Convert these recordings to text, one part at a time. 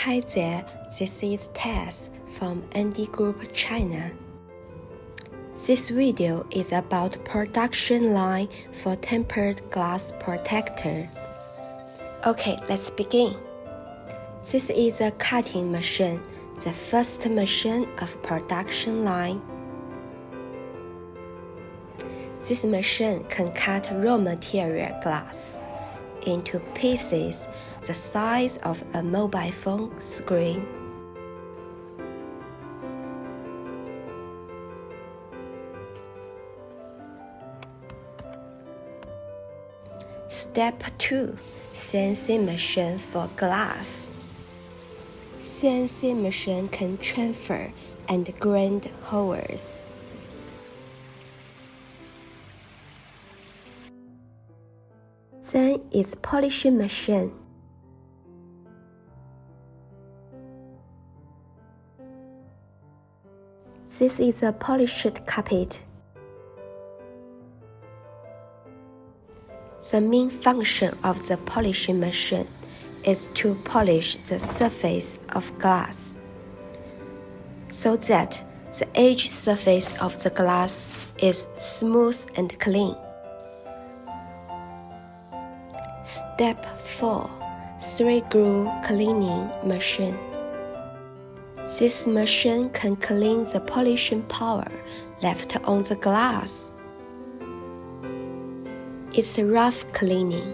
Hi there, this is Tess from ND Group China. This video is about production line for tempered glass protector. Okay, let's begin. This is a cutting machine, the first machine of production line. This machine can cut raw material glass into pieces the size of a mobile phone screen. Step 2. CNC machine for glass. CNC machine can transfer and grind holes. Then is polishing machine. This is a polished carpet. The main function of the polishing machine is to polish the surface of glass, so that the edge surface of the glass is smooth and clean. Step 4. 3-groove cleaning machine. This machine can clean the polishing powder left on the glass. It's rough cleaning.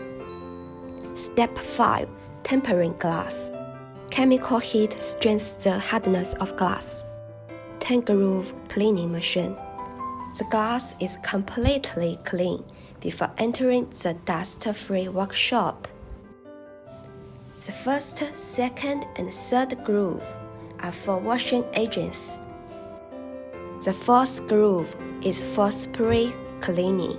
Step 5. Tempering glass. Chemical heat strengthens the hardness of glass. 10-groove cleaning machine. The glass is completely clean before entering the dust-free workshop. The first, second, and third groove are for washing agents. The fourth groove is for spray cleaning.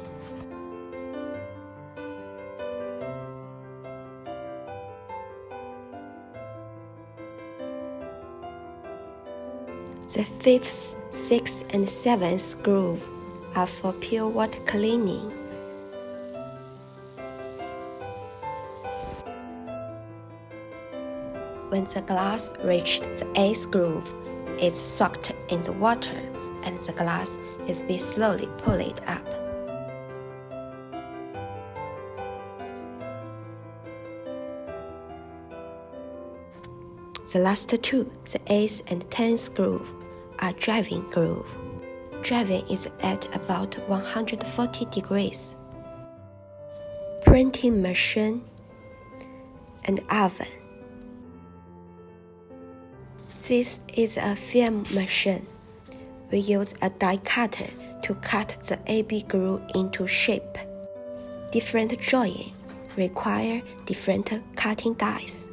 The fifth, sixth, and seventh groove are for pure water cleaning. When the glass reached the 8th groove, it's soaked in the water and the glass is being slowly pulled up. The last two, the 8th and 10th groove, are driving groove. Driving is at about 140 degrees. Printing machine and oven. This is a film machine. We use a die cutter to cut the AB groove into shape. Different drawing require different cutting dies.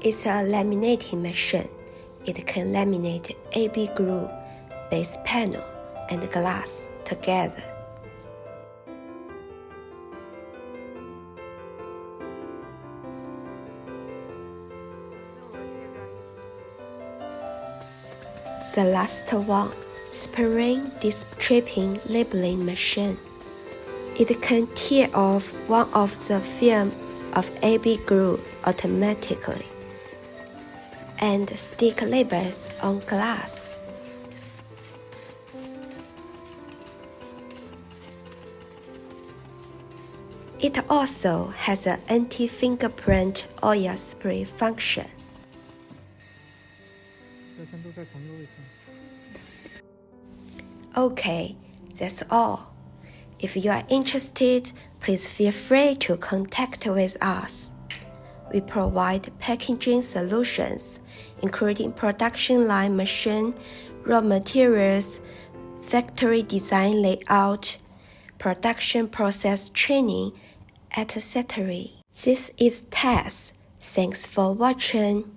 It's a laminating machine. It can laminate AB groove, base panel, and glass together. The last one, spraying stripping labeling machine. It can tear off one of the film of AB groove automatically and stick labels on glass. It also has an anti-fingerprint oil spray function. Okay, that's all. If you are interested, please feel free to contact with us. We provide packaging solutions, including production line machine, raw materials, factory design layout, production process training, etc. This is Tess. Thanks for watching.